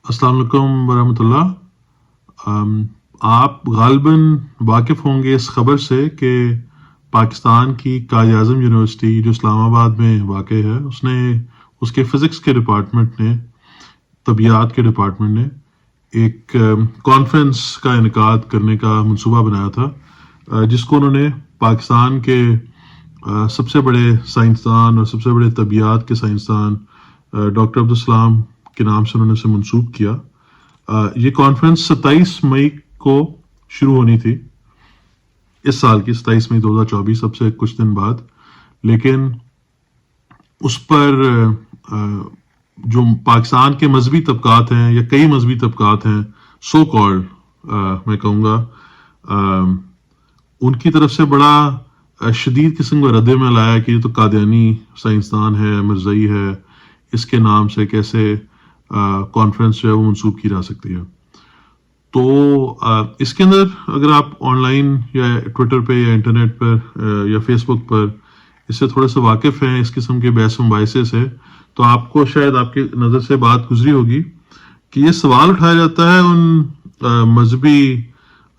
السلام علیکم ورحمۃ اللہ۔ آپ غالباً واقف ہوں گے اس خبر سے کہ پاکستان کی قائد اعظم یونیورسٹی جو اسلام آباد میں واقع ہے اس کے فزکس کے ڈپارٹمنٹ نے، طبیعیات کے ڈپارٹمنٹ نے ایک کانفرنس کا انعقاد کرنے کا منصوبہ بنایا تھا، جس کو انہوں نے پاکستان کے سب سے بڑے سائنسدان اور سب سے بڑے طبیعیات کے سائنسدان ڈاکٹر عبدالسلام کے نام سے انہوں نے اسے منسوب کیا۔ یہ کانفرنس 27 مئی کو شروع ہونی تھی، اس سال کی 27 مئی 2024، اب سے کچھ دن بعد، لیکن اس پر جو پاکستان کے مذہبی طبقات ہیں یا کئی مذہبی طبقات ہیں، سو کالڈ میں کہوں گا، ان کی طرف سے بڑا شدید قسم کا رد عمل آیا کہ یہ تو قادیانی سائنسدان ہے، مرزائی ہے، اس کے نام سے کیسے کانفرنس جو ہے وہ منسوب کی جا سکتی ہے۔ تو اس کے اندر اگر آپ آن لائن یا ٹویٹر پہ یا انٹرنیٹ پر یا فیس بک پر اس سے تھوڑے سے واقف ہیں، اس قسم کے بحث و مباحثے سے، تو آپ کو شاید آپ کی نظر سے بات گزری ہوگی کہ یہ سوال اٹھایا جاتا ہے ان مذہبی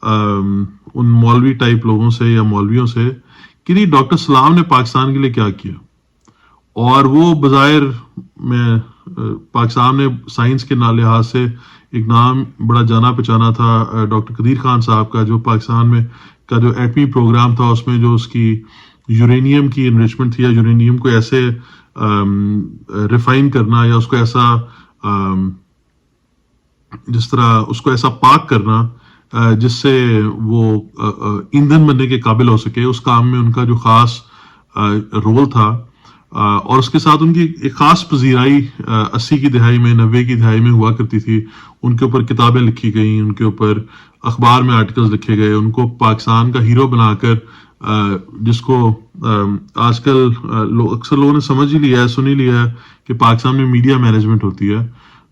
ان مولوی ٹائپ لوگوں سے یا مولویوں سے کہ نہیں، ڈاکٹر سلام نے پاکستان کے لیے کیا کیا، اور وہ بظاہر میں پاکستان نے سائنس کے لحاظ سے ایک نام بڑا جانا پہچانا تھا ڈاکٹر قدیر خان صاحب کا، جو پاکستان میں کا جو ایٹمی پروگرام تھا، اس میں جو اس کی یورینیم کی انریچمنٹ تھی، یا یورینیم کو ایسے ریفائن کرنا یا اس کو ایسا جس طرح اس کو ایسا پاک کرنا جس سے وہ ایندھن بننے کے قابل ہو سکے، اس کام میں ان کا جو خاص رول تھا، اور اس کے ساتھ ان کی ایک خاص پذیرائی 80 کی دہائی میں، 90 کی دہائی میں ہوا کرتی تھی۔ ان کے اوپر کتابیں لکھی گئیں، ان کے اوپر اخبار میں آرٹیکلز لکھے گئے، ان کو پاکستان کا ہیرو بنا کر، جس کو آج کل اکثر لوگوں نے سمجھ ہی لیا ہے، سن ہی لیا ہے کہ پاکستان میں میڈیا مینجمنٹ ہوتی ہے،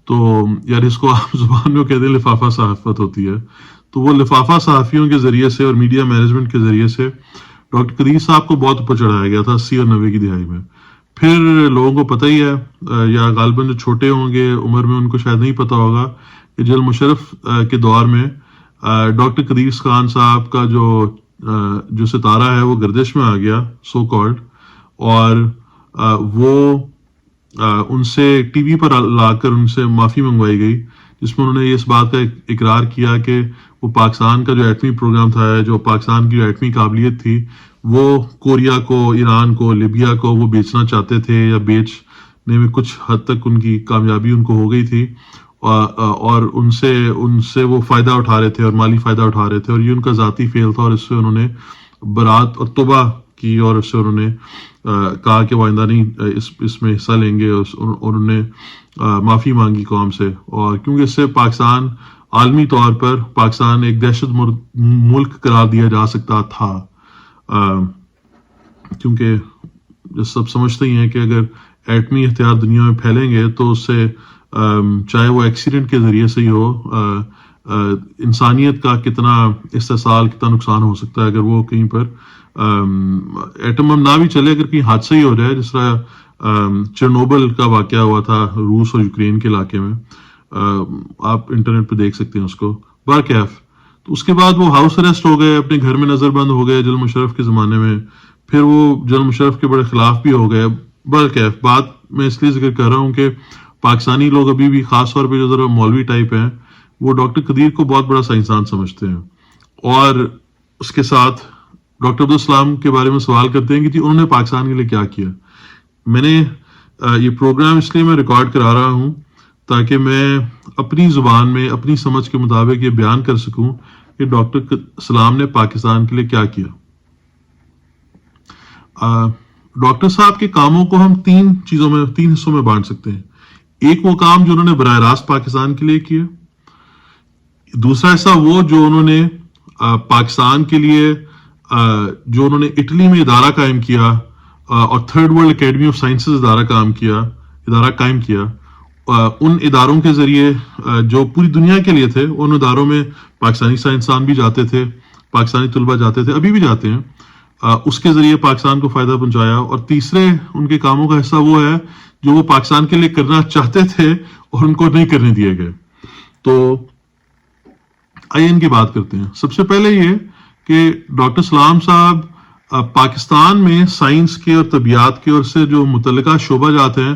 تو یار اس کو آپ زبان میں کہتے ہیں لفافہ صحافت ہوتی ہے۔ تو وہ لفافہ صحافیوں کے ذریعے سے اور میڈیا مینجمنٹ کے ذریعے سے ڈاکٹر قدیر صاحب کو بہت اوپر چڑھایا گیا تھا 80 اور 90 کی دہائی میں۔ پھر لوگوں کو پتہ ہی ہے، یا غالباً جو چھوٹے ہوں گے عمر میں ان کو شاید نہیں پتہ ہوگا کہ جنرل مشرف کے دور میں ڈاکٹر قدیر خان صاحب کا جو ستارہ ہے وہ گردش میں آ گیا، سو کالڈ، اور وہ ان سے ٹی وی پر لا کر ان سے معافی منگوائی گئی، جس میں انہوں نے اس بات کا اقرار کیا کہ وہ پاکستان کا جو ایٹمی پروگرام تھا، جو پاکستان کی جو ایٹمی قابلیت تھی، وہ کوریا کو، ایران کو، لیبیا کو وہ بیچنا چاہتے تھے، یا بیچنے میں کچھ حد تک ان کی کامیابی ان کو ہو گئی تھی، اور ان سے وہ فائدہ اٹھا رہے تھے اور مالی فائدہ اٹھا رہے تھے، اور یہ ان کا ذاتی فیل تھا، اور اس سے انہوں نے برات اور توبہ کی، اور اس سے انہوں نے کہا کہ وہ آئندہ نہیں اس میں حصہ لیں گے، اور انہوں نے معافی مانگی قوم سے، اور کیونکہ اس سے پاکستان عالمی طور پر پاکستان ایک دہشت ملک قرار دیا جا سکتا تھا، کیونکہ سب سمجھتے ہی ہیں کہ اگر ایٹمی ہتھیار دنیا میں پھیلیں گے تو اس سے چاہے وہ ایکسیڈنٹ کے ذریعے سے ہی ہو، انسانیت کا کتنا استحصال، کتنا نقصان ہو سکتا ہے اگر وہ کہیں پر ایٹم بم نہ بھی چلے، اگر کہیں حادثہ ہی ہو جائے، جس طرح چرنوبل کا واقعہ ہوا تھا روس اور یوکرین کے علاقے میں، آپ انٹرنیٹ پہ دیکھ سکتے ہیں اس کو۔ برکیف تو اس کے بعد وہ ہاؤس اریسٹ ہو گئے، اپنے گھر میں نظر بند ہو گئے جنرل مشرف کے زمانے میں، پھر وہ جنرل مشرف کے بڑے خلاف بھی ہو گئے۔ برکیف بات میں اس لیے ذکر کر رہا ہوں کہ پاکستانی لوگ ابھی بھی، خاص طور پہ جو ذرا مولوی ٹائپ ہیں، وہ ڈاکٹر قدیر کو بہت بڑا سائنسدان سمجھتے ہیں، اور اس کے ساتھ ڈاکٹر عبدالسلام کے بارے میں سوال کرتے ہیں کہ جی انہوں نے پاکستان کے لیے کیا کیا۔ میں نے یہ پروگرام اس لیے میں ریکارڈ کرا رہا ہوں تاکہ میں اپنی زبان میں، اپنی سمجھ کے مطابق یہ بیان کر سکوں کہ ڈاکٹر سلام نے پاکستان کے لیے کیا کیا۔ ڈاکٹر صاحب کے کاموں کو ہم تین حصوں میں بانٹ سکتے ہیں۔ ایک وہ کام جو انہوں نے براہ راست پاکستان کے لیے کیا، دوسرا حصہ وہ جو انہوں نے پاکستان کے لیے جو انہوں نے اٹلی میں ادارہ قائم کیا، اور third world academy of sciences ادارہ قائم کیا، ان اداروں کے ذریعے جو پوری دنیا کے لیے تھے، ان اداروں میں پاکستانی سائنسدان بھی جاتے تھے، پاکستانی طلبہ جاتے تھے، ابھی بھی جاتے ہیں، اس کے ذریعے پاکستان کو فائدہ پہنچایا۔ اور تیسرے ان کے کاموں کا حصہ وہ ہے جو وہ پاکستان کے لیے کرنا چاہتے تھے اور ان کو نہیں کرنے دیے گئے۔ تو آئیے ان کی بات کرتے ہیں. سب سے پہلے یہ کہ ڈاکٹر سلام صاحب پاکستان میں سائنس کے اور طبیعت کے اور سے جو متعلقہ شعبہ جات ہیں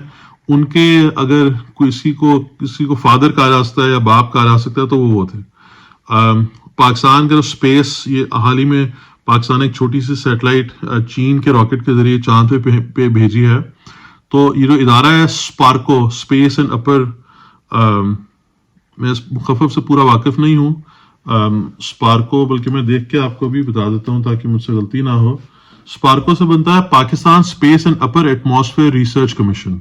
ان کے اگر کسی کو فادر کہا جا سکتا ہے یا باپ کہا جا سکتا ہے تو وہ تھے. پاکستان کا اسپیس، یہ حال ہی میں پاکستان نے ایک چھوٹی سی سیٹلائٹ چین کے راکٹ کے ذریعے چاند پہ بھیجی ہے. تو یہ جو ادارہ ہے اسپارکو، اسپیس اینڈ اپر، میں اس مخفف سے پورا واقف نہیں ہوں اسپارکو، بلکہ میں دیکھ کے آپ کو بھی بتا دیتا ہوں تاکہ مجھ سے غلطی نہ ہو. اسپارکو سے بنتا ہے Pakistan space and upper atmosphere research commission.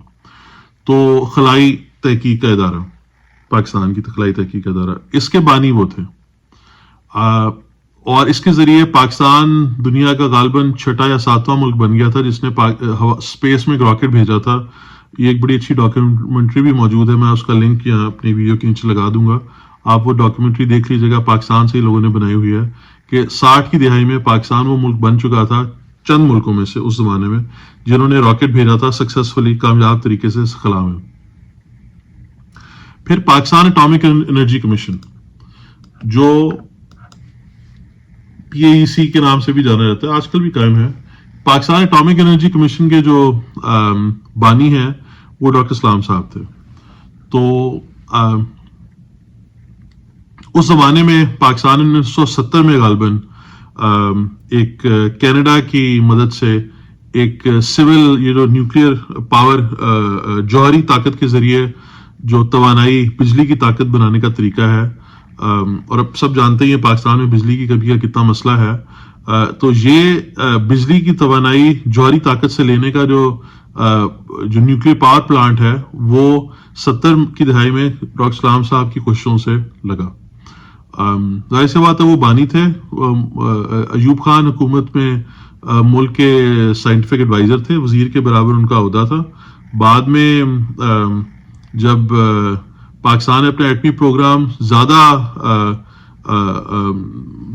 تو خلائی تحقیق کا ادارہ، پاکستان کی خلائی تحقیق کا ادارہ، اس کے بانی وہ تھے. اور اس کے ذریعے پاکستان دنیا کا غالباً 6واں یا 7واں ملک بن گیا تھا جس نے اسپیس میں ایک راکٹ بھیجا تھا. یہ ایک بڑی اچھی ڈاکیومنٹری بھی موجود ہے، میں اس کا لنک یہاں اپنی ویڈیو کے نیچے لگا دوں گا، آپ وہ ڈاکیومنٹری دیکھ لیجیے گا. پاکستان سے ہی لوگوں نے بنائی ہوئی ہے کہ 60 کی دہائی میں پاکستان وہ ملک بن چکا تھا، چند ملکوں میں سے اس زمانے میں، جنہوں نے راکٹ بھیجا تھا سکسیسفلی، کامیاب طریقے سے خلا میں. پھر پاکستان اٹامک انرجی کمیشن، جو پی اے ای سی کے نام سے بھی جانا جاتا ہے، آج کل بھی قائم ہے. پاکستان اٹامک انرجی کمیشن کے جو بانی ہیں وہ ڈاکٹر سلام صاحب تھے. تو اس زمانے میں پاکستان 1970 میں غالباً ایک کینیڈا کی مدد سے ایک سول، یہ جو نیوکلیئر پاور، جوہری طاقت کے ذریعے جو توانائی، بجلی کی طاقت بنانے کا طریقہ ہے، اور اب سب جانتے ہیں پاکستان میں بجلی کی کمی کا کتنا مسئلہ ہے. تو یہ بجلی کی توانائی جوہری طاقت سے لینے کا جو نیوکلیئر پاور پلانٹ ہے وہ 70 کی دہائی میں ڈاکٹر سلام صاحب کی کوششوں سے لگا. ظاہر سی بات ہے وہ بانی تھے. ایوب خان حکومت میں ملک کے سائنٹیفک ایڈوائزر تھے، وزیر کے برابر ان کا عہدہ تھا. بعد میں جب پاکستان نے اپنا ایٹمی پروگرام زیادہ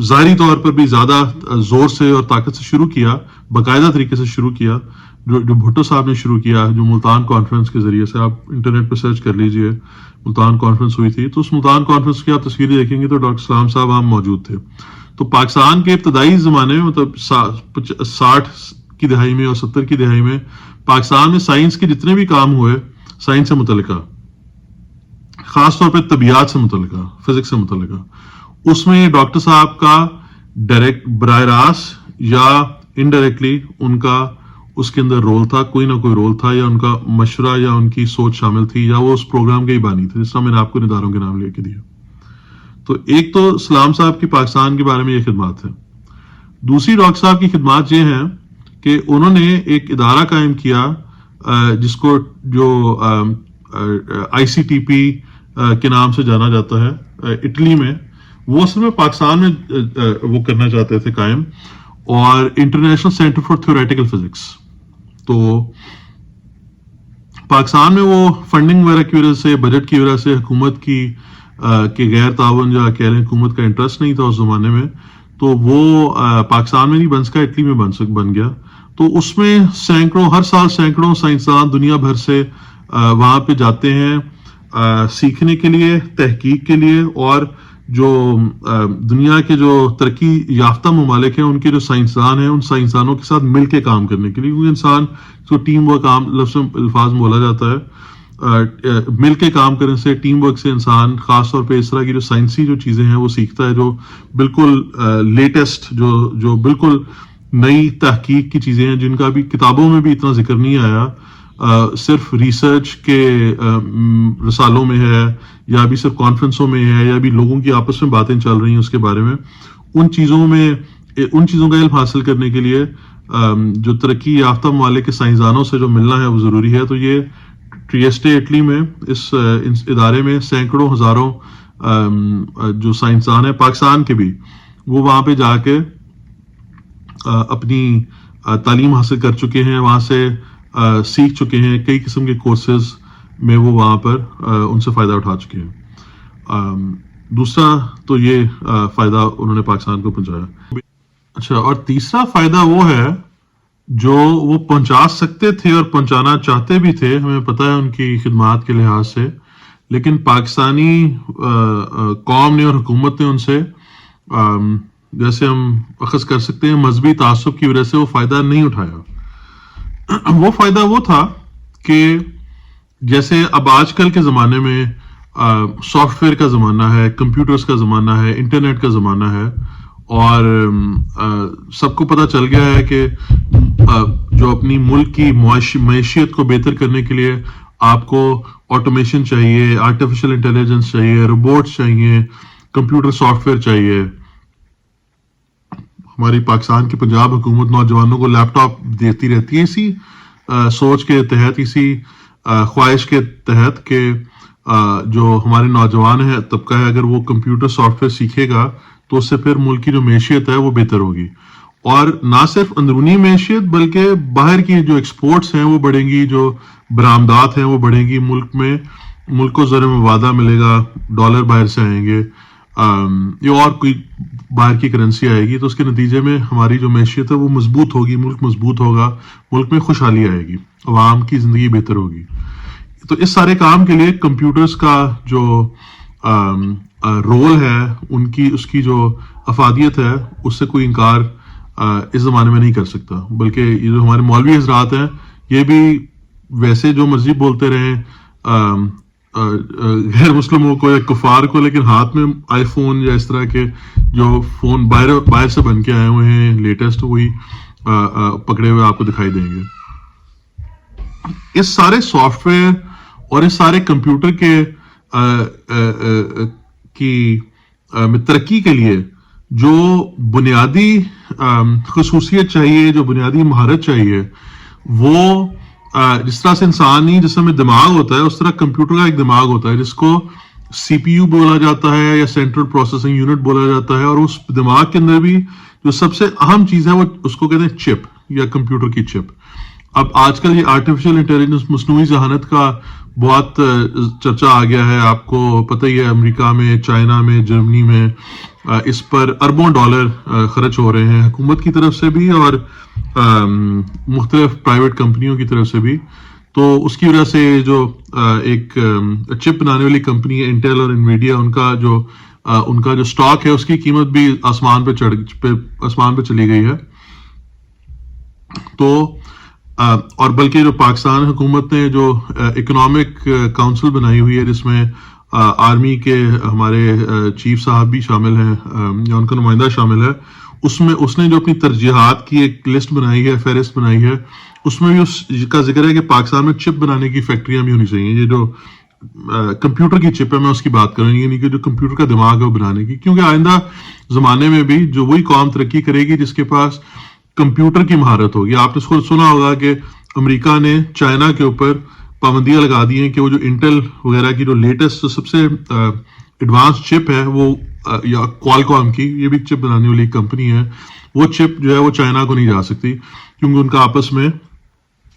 ظاہری طور پر بھی زیادہ زور سے اور طاقت سے شروع کیا، باقاعدہ طریقے سے شروع کیا، جو بھٹو صاحب نے شروع کیا، جو ملتان کانفرنس کے ذریعے سے، آپ انٹرنیٹ پہ سرچ کر لیجئے، ملتان کانفرنس ہوئی تھی. تو اس ملتان کانفرنس کی آپ تصویریں دیکھیں گے تو ڈاکٹر سلام صاحب وہاں موجود تھے. تو پاکستان کے ابتدائی زمانے میں، مطلب 60 کی دہائی میں اور 70 کی دہائی میں، پاکستان میں سائنس کے جتنے بھی کام ہوئے، سائنس سے متعلقہ، خاص طور پہ طبیعت سے متعلقہ، فزکس سے متعلقہ، اس میں ڈاکٹر صاحب کا ڈائریکٹ، براہ راست یا انڈائریکٹلی ان کا اس کے اندر رول تھا، کوئی نہ کوئی رول تھا، یا ان کا مشورہ یا ان کی سوچ شامل تھی، یا وہ اس پروگرام کے ہی بانی تھے، جس طرح میں نے آپ کو اداروں کے نام لے کے دیا. تو ایک تو سلام صاحب کی پاکستان کے بارے میں یہ خدمات ہے. دوسری ڈاکٹر صاحب کی خدمات یہ ہیں کہ انہوں نے ایک ادارہ قائم کیا جس کو جو آئی سی ٹی پی کے نام سے جانا جاتا ہے اٹلی میں. وہ اصل میں پاکستان میں وہ کرنا چاہتے تھے قائم، اور international centre for theoretical physics. تو پاکستان میں وہ فنڈنگ وغیرہ کی وجہ سے، بجٹ کی وجہ سے، حکومت کی کہ غیر تعاون یا کہہ لیں حکومت کا انٹرسٹ نہیں تھا اس زمانے میں، تو وہ پاکستان میں نہیں بن سکا، اٹلی میں بن گیا. تو اس میں سینکڑوں، ہر سال سینکڑوں سائنسدان دنیا بھر سے وہاں پہ جاتے ہیں سیکھنے کے لیے، تحقیق کے لیے، اور جو دنیا کے جو ترقی یافتہ ممالک ہیں ان کے جو سائنسدان ہیں، ان سائنسدانوں کے ساتھ مل کے کام کرنے کے لیے، کیونکہ انسان جو ٹیم ورک عام الفاظ میں بولا جاتا ہے، مل کے کام کرنے سے، ٹیم ورک سے انسان خاص طور پہ اس طرح کی جو سائنسی جو چیزیں ہیں وہ سیکھتا ہے، جو بالکل لیٹسٹ، جو بالکل نئی تحقیق کی چیزیں ہیں، جن کا بھی کتابوں میں بھی اتنا ذکر نہیں آیا، صرف ریسرچ کے رسالوں میں ہے، یا بھی صرف کانفرنسوں میں ہے، یا بھی لوگوں کی آپس میں باتیں چل رہی ہیں اس کے بارے میں. ان چیزوں کا علم حاصل کرنے کے لیے جو ترقی یافتہ ممالک کے سائنسدانوں سے جو ملنا ہے وہ ضروری ہے. تو یہ ٹریسٹے اٹلی میں اس ادارے میں سینکڑوں ہزاروں جو سائنسدان ہیں پاکستان کے بھی، وہ وہاں پہ جا کے اپنی تعلیم حاصل کر چکے ہیں، وہاں سے سیکھ چکے ہیں، کئی قسم کے کورسز میں وہ وہاں پر ان سے فائدہ اٹھا چکے ہیں. دوسرا تو یہ فائدہ انہوں نے پاکستان کو پہنچایا. اچھا، اور تیسرا فائدہ وہ ہے جو وہ پہنچا سکتے تھے اور پہنچانا چاہتے بھی تھے، ہمیں پتہ ہے ان کی خدمات کے لحاظ سے، لیکن پاکستانی قوم نے اور حکومت نے ان سے جیسے ہم اخذ کر سکتے ہیں مذہبی تعصب کی وجہ سے وہ فائدہ نہیں اٹھایا. وہ فائدہ وہ تھا کہ جیسے اب آج کل کے زمانے میں سافٹ ویئر کا زمانہ ہے, کمپیوٹرز کا زمانہ ہے, انٹرنیٹ کا زمانہ ہے, اور سب کو پتہ چل گیا ہے کہ جو اپنی ملک کی معیشیت کو بہتر کرنے کے لیے آپ کو آٹومیشن چاہیے, آرٹیفیشل انٹیلیجنس چاہیے, روبوٹس چاہیے, کمپیوٹر سافٹ ویئر چاہیے. ہماری پاکستان کی پنجاب حکومت نوجوانوں کو لیپ ٹاپ دیتی رہتی ہے اسی سوچ کے تحت, اسی خواہش کے تحت کہ جو ہمارے نوجوان ہے طبقہ ہے اگر وہ کمپیوٹر سافٹ ویئر سیکھے گا تو اس سے پھر ملک کی جو معیشیت ہے وہ بہتر ہوگی, اور نہ صرف اندرونی معیشیت بلکہ باہر کی جو ایکسپورٹس ہیں وہ بڑھیں گی, جو برآمدات ہیں وہ بڑھیں گی, ملک کو زر مبادلہ ملے گا, ڈالر باہر سے آئیں گے, یا اور کوئی باہر کی کرنسی آئے گی, تو اس کے نتیجے میں ہماری جو معیشیت ہے وہ مضبوط ہوگی, ملک مضبوط ہوگا, ملک میں خوشحالی آئے گی, عوام کی زندگی بہتر ہوگی. تو اس سارے کام کے لیے کمپیوٹرز کا جو رول ہے, اس کی جو افادیت ہے, اس سے کوئی انکار اس زمانے میں نہیں کر سکتا. بلکہ یہ جو ہمارے مولوی حضرات ہیں یہ بھی ویسے جو مرضی بولتے رہیں غیر مسلموں کو یا کفار کو, لیکن ہاتھ میں آئی فون یا اس طرح کے جو فون باہر سے بن کے آئے ہوئے ہیں لیٹسٹ, وہی پکڑے ہوئے آپ کو دکھائی دیں گے. اس سارے سافٹ ویئر اور اس سارے کمپیوٹر کی ترقی کے لیے جو بنیادی خصوصیت چاہیے, جو بنیادی مہارت چاہیے, وہ جس طرح سے انسانی جسم میں دماغ ہوتا ہے اس طرح کمپیوٹر کا ایک دماغ ہوتا ہے جس کو سی پی یو بولا جاتا ہے یا سینٹرل پروسیسنگ یونٹ بولا جاتا ہے, اور اس دماغ کے اندر بھی جو سب سے اہم چیز ہے وہ اس کو کہتے ہیں چپ یا کمپیوٹر کی چپ. اب آج کل یہ آرٹیفیشل انٹیلیجنس, مصنوعی ذہانت کا بہت چرچا آ گیا ہے, آپ کو پتہ ہی ہے امریکہ میں, چائنا میں, جرمنی میں اس پر اربوں ڈالر خرچ ہو رہے ہیں حکومت کی طرف سے بھی اور مختلف پرائیویٹ کمپنیوں کی طرف سے بھی. تو اس کی وجہ سے جو ایک چپ بنانے والی کمپنی ہے انٹیل اور انویڈیا, ان کا جو سٹاک ہے اس کی قیمت بھی آسمان پہ چلی گئی ہے. تو اور بلکہ جو پاکستان حکومت نے جو اکنامک کاؤنسل بنائی ہوئی ہے جس میں آرمی کے ہمارے چیف صاحب بھی شامل ہیں یا ان کا نمائندہ شامل ہے, اس نے جو اپنی ترجیحات کی ایک لسٹ بنائی ہے, فہرست بنائی ہے, اس میں بھی اس کا ذکر ہے کہ پاکستان میں چپ بنانے کی فیکٹریاں بھی ہونی چاہیے. یہ جو کمپیوٹر کی چپ ہے میں اس کی بات کروں, یعنی کہ جو کمپیوٹر کا دماغ ہے وہ بنانے کی, کیونکہ آئندہ زمانے میں بھی جو وہی قوم ترقی کرے گی جس کے پاس کمپیوٹر کی مہارت ہوگی. آپ نے خود سنا ہوگا کہ امریکہ نے چائنا کے اوپر پابندیاں لگا دی ہیں کہ وہ جو انٹل وغیرہ کی جو لیٹسٹ سب سے ایڈوانس چپ ہے وہ یا کوالکام کی, یہ بھی چپ بنانے والی کمپنی ہے, وہ چپ جو ہے وہ چائنا کو نہیں جا سکتی کیونکہ ان کا آپس میں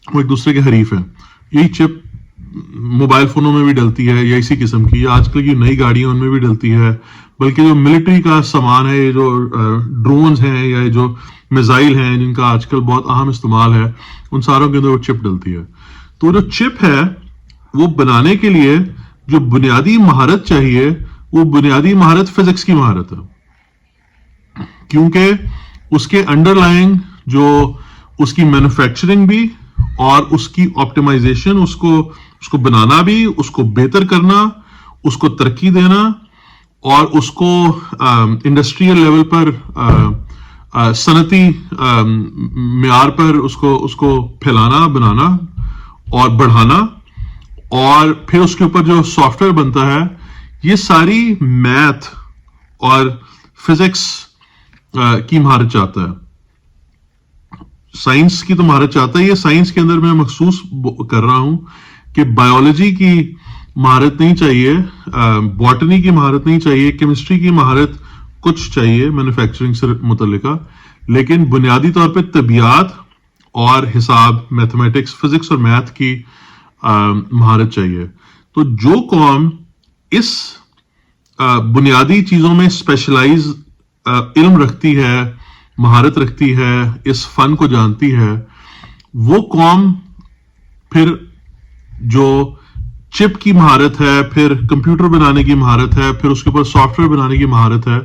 وہ ایک دوسرے کے حریف ہیں. یہی چپ موبائل فونوں میں بھی ڈلتی ہے یا اسی قسم کی, آج کل کی نئی گاڑیاں ان میں بھی ڈلتی ہے, بلکہ جو ملٹری کا سامان ہے, یہ جو ڈرونز ہیں یا جو میزائل ہیں جن کا آج کل بہت اہم استعمال ہے, ان ساروں کے اندر وہ چپ ڈلتی ہے. تو جو چپ ہے وہ بنانے کے لیے جو بنیادی مہارت چاہیے وہ بنیادی مہارت فزکس کی مہارت ہے, کیونکہ اس کے انڈر لائنگ جو اس کی مینوفیکچرنگ بھی اور اس کی آپٹیمائزیشن, اس کو بنانا بھی, اس کو بہتر کرنا, اس کو ترقی دینا اور اس کو انڈسٹریل لیول پر صنعتی معیار پر اس کو پھیلانا, بنانا اور بڑھانا, اور پھر اس کے اوپر جو سافٹ ویئر بنتا ہے یہ ساری میتھ اور فزکس کی مہارت چاہتا ہے. سائنس کی تو مہارت چاہتا ہے, یہ سائنس کے اندر میں محسوس کر رہا ہوں کہ بایولوجی کی مہارت نہیں چاہیے, باٹنی کی مہارت نہیں چاہیے, کیمسٹری کی مہارت کچھ چاہیے مینوفیکچرنگ سے متعلقہ, لیکن بنیادی طور پہ طبیعت اور حساب, میتھمیٹکس, فزکس اور میتھ کی مہارت چاہیے. تو جو قوم اس بنیادی چیزوں میں اسپیشلائز علم رکھتی ہے, مہارت رکھتی ہے, اس فن کو جانتی ہے, وہ قوم پھر جو چپ کی مہارت ہے, پھر کمپیوٹر بنانے کی مہارت ہے, پھر اس کے اوپر سافٹ ویئر بنانے کی مہارت ہے,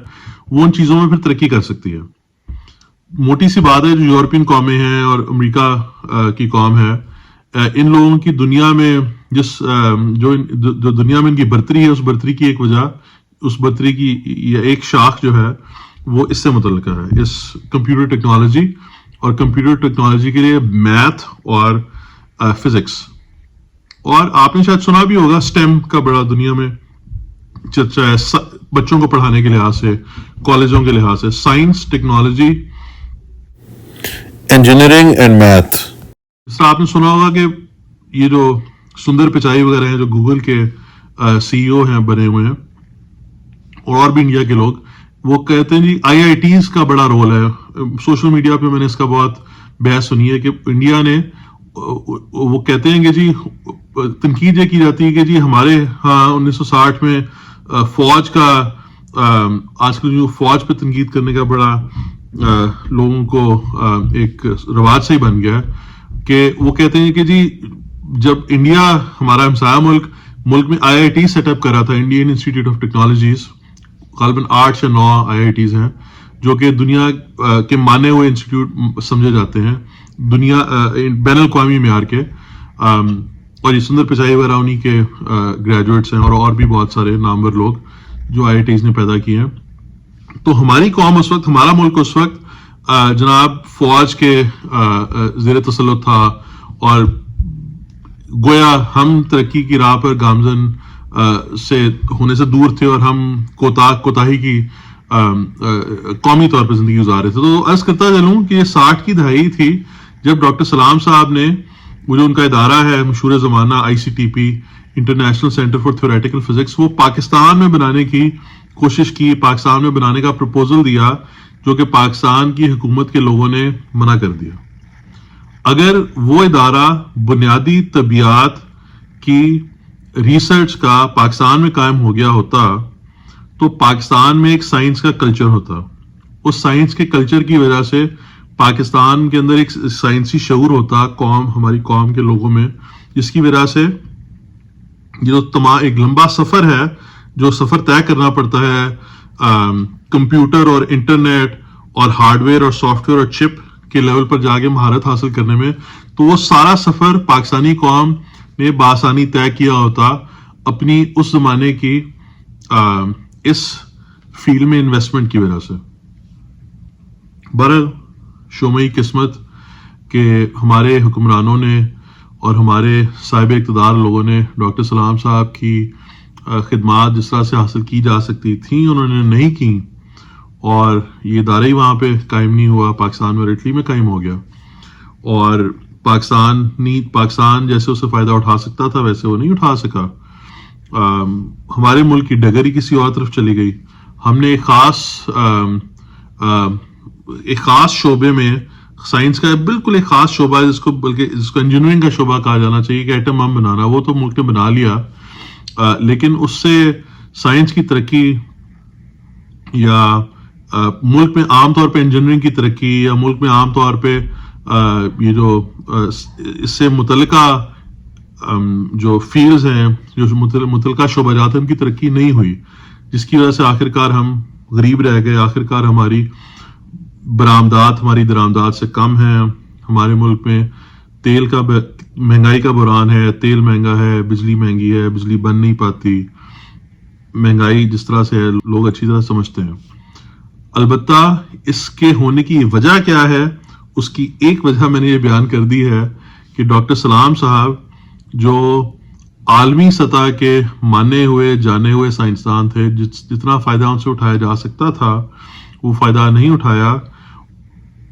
وہ ان چیزوں میں پھر ترقی کر سکتی ہے. موٹی سی بات ہے, جو یورپین قومیں ہیں اور امریکہ کی قوم ہے, ان لوگوں کی دنیا میں جو دنیا میں ان کی برتری ہے, اس برتری کی ایک وجہ, اس برتری کی یا ایک شاخ جو ہے وہ اس سے متعلقہ ہے, اس کمپیوٹر ٹیکنالوجی, اور کمپیوٹر ٹیکنالوجی کے لیے میتھ اور فزکس. اور آپ نے شاید سنا بھی ہوگا سٹیم کا بڑا دنیا میں چرچا ہے, بچوں کو پڑھانے کے لحاظ سے, کالجوں کے لحاظ سے, science, technology, engineering and math. اس طرح آپ نے سنا ہوگا کہ یہ جو سندر پچائی وغیرہ ہیں, جو گوگل کے سی ای او ہیں بنے ہوئے ہیں, اور بھی انڈیا کے لوگ, وہ کہتے ہیں جی آئی آئی ٹیز کا بڑا رول ہے. سوشل میڈیا پہ میں نے اس کا بہت بحث سنی ہے کہ انڈیا نے, وہ کہتے ہیں کہ جی تنقید یہ کی جاتی ہے کہ جی ہمارے ہاں 1960 میں فوج کا, آج کل جو فوج پہ تنقید کرنے کا بڑا لوگوں کو ایک رواج سے ہی بن گیا ہے, کہ وہ کہتے ہیں کہ جی جب انڈیا ہمارا ہمسایہ ملک میں آئی آئی ٹی سیٹ اپ کرا تھا, انڈین انسٹیٹیوٹ آف ٹیکنالوجیز, غالباً 8 یا 9 آئی آئی ٹیز ہیں جو کہ دنیا کے مانے ہوئے انسٹیٹیوٹ سمجھے جاتے ہیں, دنیا بین الاقوامی معیار کے, اور یہ سندر پچائی وغیرہ انہی کے گریجویٹس ہیں, اور بھی بہت سارے نامور لوگ جو آئی آئی ٹیز نے پیدا کیے ہیں. تو ہماری قوم اس وقت, ہمارا ملک اس وقت جناب فوج کے زیر تسلط تھا, اور گویا ہم ترقی کی راہ پر گامزن سے ہونے سے دور تھے, اور ہم کوتاہی کی قومی طور پر زندگی گزار رہے تھے. تو عرض کرتا چلوں کہ یہ 60 کی دہائی تھی جب ڈاکٹر سلام صاحب نے, وہ جو ان کا ادارہ ہے مشہور زمانہ I C T P, international centre for theoretical physics, وہ پاکستان میں بنانے کی کوشش کی, پاکستان میں بنانے کا پروپوزل دیا, جو کہ پاکستان کی حکومت کے لوگوں نے منع کر دیا. اگر وہ ادارہ بنیادی طبیعیات کی ریسرچ کا پاکستان میں قائم ہو گیا ہوتا, تو پاکستان میں ایک سائنس کا کلچر ہوتا. اس سائنس کے کلچر کی وجہ سے پاکستان کے اندر ایک سائنسی شعور ہوتا ہماری قوم کے لوگوں میں, جس کی وجہ سے جو ایک لمبا سفر ہے, جو سفر طے کرنا پڑتا ہے کمپیوٹر اور انٹرنیٹ اور ہارڈ ویئر اور سافٹ ویئر اور چپ کے لیول پر جا کے مہارت حاصل کرنے میں, تو وہ سارا سفر پاکستانی قوم نے بآسانی طے کیا ہوتا اپنی اس زمانے کی اس فیلڈ میں انویسٹمنٹ کی وجہ سے. برحال شومئی قسمت کہ ہمارے حکمرانوں نے اور ہمارے صاحب اقتدار لوگوں نے ڈاکٹر سلام صاحب کی خدمات جس طرح سے حاصل کی جا سکتی تھیں انہوں نے نہیں کی, اور یہ ادارہ ہی وہاں پہ قائم نہیں ہوا, پاکستان میں اٹلی میں قائم ہو گیا, اور پاکستان جیسے اسے فائدہ اٹھا سکتا تھا ویسے وہ نہیں اٹھا سکا. ہمارے ملک کی ڈگر ہی کسی اور طرف چلی گئی. ہم نے ایک خاص شعبے میں, سائنس کا بالکل ایک خاص شعبہ ہے جس کو انجینئرنگ کا شعبہ کہا جانا چاہیے, کہ ایٹم بم بنانا, وہ تو ملک نے بنا لیا, لیکن اس سے سائنس کی ترقی یا ملک میں عام طور پہ انجینئرنگ کی ترقی, یا ملک میں عام طور پہ یہ جو اس سے متعلقہ جو فیلڈز ہیں, جو متعلقہ شعبہ جات ہیں, ان کی ترقی نہیں ہوئی, جس کی وجہ سے آخرکار ہم غریب رہ گئے. آخرکار ہماری درآمدات سے کم ہیں. ہمارے ملک میں تیل کا مہنگائی کا بحران ہے, تیل مہنگا ہے, بجلی مہنگی ہے, بجلی بن نہیں پاتی. مہنگائی جس طرح سے ہے لوگ اچھی طرح سمجھتے ہیں. البتہ اس کے ہونے کی وجہ کیا ہے, اس کی ایک وجہ میں نے یہ بیان کر دی ہے کہ ڈاکٹر سلام صاحب جو عالمی سطح کے مانے ہوئے جانے ہوئے سائنسدان تھے, جتنا فائدہ ان سے اٹھایا جا سکتا تھا وہ فائدہ نہیں اٹھایا,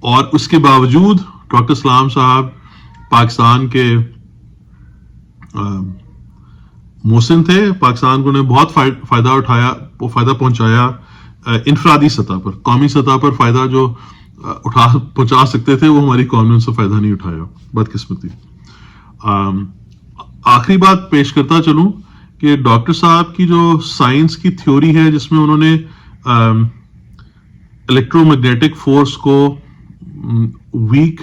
اور اس کے باوجود ڈاکٹر سلام صاحب پاکستان کے محسن تھے. پاکستان کو نے بہت فائدہ اٹھایا, وہ فائدہ پہنچایا انفرادی سطح پر. قومی سطح پر فائدہ جو پہنچا سکتے تھے وہ ہماری قوم نے ان سے فائدہ نہیں اٹھایا, بدقسمتی. آخری بات پیش کرتا چلوں کہ ڈاکٹر صاحب کی جو سائنس کی تھیوری ہے, جس میں انہوں نے الیکٹرو میگنیٹک فورس کو, ویک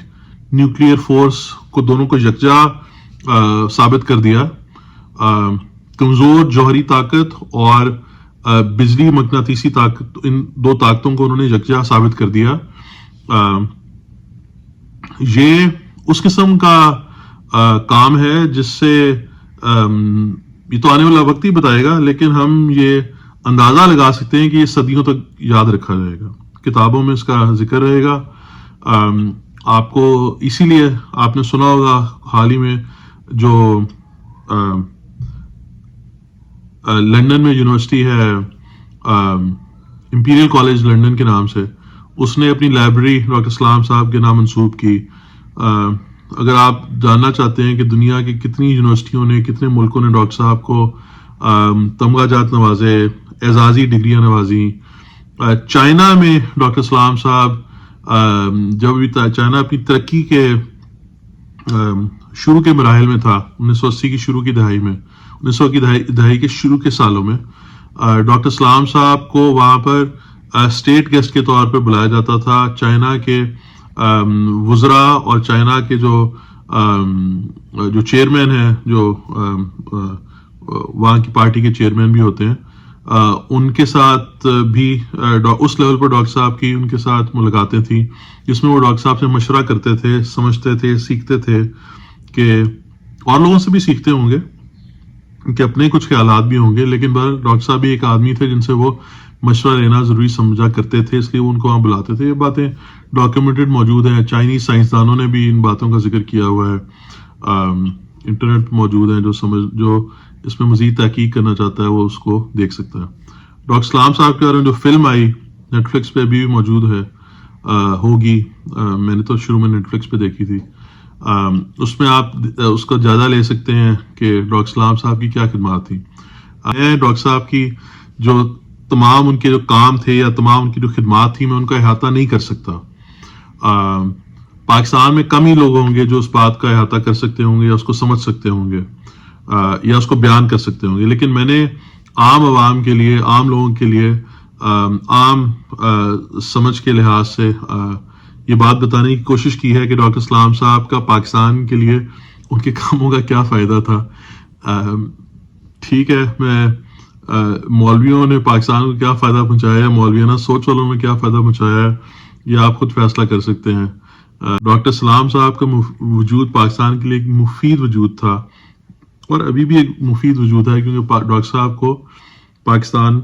نیوکلیئر فورس کو, دونوں کو یکجا ثابت کر دیا, کمزور جوہری طاقت اور بجلی مقناطیسی طاقت، ان دو طاقتوں کو انہوں نے یکجا ثابت کر دیا. یہ اس قسم کا کام ہے جس سے یہ تو آنے والا وقت ہی بتائے گا، لیکن ہم یہ اندازہ لگا سکتے ہیں کہ یہ صدیوں تک یاد رکھا جائے گا، کتابوں میں اس کا ذکر رہے گا. آپ کو اسی لیے آپ نے سنا ہوگا حال ہی میں جو لنڈن میں یونیورسٹی ہے امپیریل کالج لنڈن کے نام سے، اس نے اپنی لائبریری ڈاکٹر سلام صاحب کے نام منسوب کی. اگر آپ جاننا چاہتے ہیں کہ دنیا کی کتنی یونیورسٹیوں نے، کتنے ملکوں نے ڈاکٹر صاحب کو تمغہ جات نوازے، اعزازی ڈگریاں نوازی. چائنا میں ڈاکٹر سلام صاحب جب بھی چائنا اپنی ترقی کے شروع کے مراحل میں تھا، 1980 کی شروع کی دہائی میں، 1900 کی دہائی کے شروع کے سالوں میں، ڈاکٹر سلام صاحب کو وہاں پر اسٹیٹ گیسٹ کے طور پر بلایا جاتا تھا. چائنا کے وزراء اور چائنا کے جو چیئرمین ہیں، جو وہاں کی پارٹی کے چیئرمین بھی ہوتے ہیں، ان کے ساتھ بھی اس لیول پر ڈاکٹر صاحب کی ان کے ساتھ ملاقاتیں تھیں، جس میں وہ ڈاکٹر صاحب سے مشورہ کرتے تھے، سمجھتے تھے، سیکھتے تھے، کہ اور لوگوں سے بھی سیکھتے ہوں گے، کہ اپنے کچھ خیالات بھی ہوں گے، لیکن ڈاکٹر صاحب بھی ایک آدمی تھے جن سے وہ مشورہ لینا ضروری سمجھا کرتے تھے، اس لیے وہ ان کو وہاں بلاتے تھے. یہ باتیں ڈاکیومنٹڈ موجود ہیں، چائنیز سائنسدانوں نے بھی ان باتوں کا ذکر کیا ہوا ہے، انٹرنیٹ موجود ہیں، جو اس میں مزید تحقیق کرنا چاہتا ہے وہ اس کو دیکھ سکتا ہے. ڈاکٹر سلام صاحب کے بارے میں جو فلم آئی نیٹ فلکس پہ بھی موجود ہے، ہوگی، میں نے تو شروع میں نیٹ فلکس پہ دیکھی تھی، اس میں آپ اس کا جائزہ لے سکتے ہیں کہ ڈاکٹر سلام صاحب کی کیا خدمات تھیں. ڈاکٹر صاحب کی جو تمام ان کے جو کام تھے یا تمام ان کی جو خدمات تھیں، میں ان کا احاطہ نہیں کر سکتا. پاکستان میں کم ہی لوگ ہوں گے جو اس بات کا احاطہ کر سکتے ہوں گے یا اس کو سمجھ سکتے ہوں گے یا اس کو بیان کر سکتے ہوں گے. لیکن میں نے عام عوام کے لیے، عام لوگوں کے لیے، عام سمجھ کے لحاظ سے یہ بات بتانے کی کوشش کی ہے کہ ڈاکٹر سلام صاحب کا پاکستان کے لیے ان کے کاموں کا کیا فائدہ تھا. ٹھیک ہے، میں مولویوں نے پاکستان کو کیا فائدہ پہنچایا ہے، مولویانہ سوچ والوں میں کیا فائدہ پہنچایا ہے، یہ آپ خود فیصلہ کر سکتے ہیں. ڈاکٹر سلام صاحب کا وجود پاکستان کے لیے ایک مفید وجود تھا، اور ابھی بھی ایک مفید وجود ہے، کیونکہ ڈاکٹر صاحب کو پاکستان،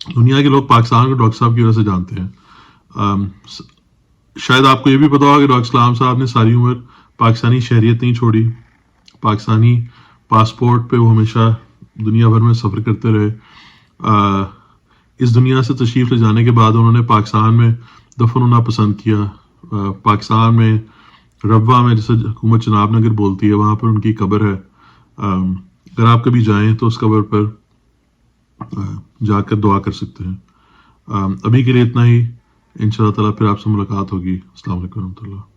دنیا کے لوگ پاکستان کو ڈاکٹر صاحب کی وجہ سے جانتے ہیں. شاید آپ کو یہ بھی پتا ہوگا کہ ڈاکٹر سلام صاحب نے ساری عمر پاکستانی شہریت نہیں چھوڑی، پاکستانی پاسپورٹ پہ وہ ہمیشہ دنیا بھر میں سفر کرتے رہے. اس دنیا سے تشریف لے جانے کے بعد انہوں نے پاکستان میں دفن ہونا پسند کیا. پاکستان میں ربوہ میں، جسے حکومت چناب نگر بولتی ہے، وہاں پر ان کی قبر ہے. اگر آپ کبھی جائیں تو اس قبر پر جا کر دعا کر سکتے ہیں. ابھی کے لیے اتنا ہی، انشاءاللہ تعالیٰ پھر آپ سے ملاقات ہوگی. السلام علیکم ورحمۃ اللہ.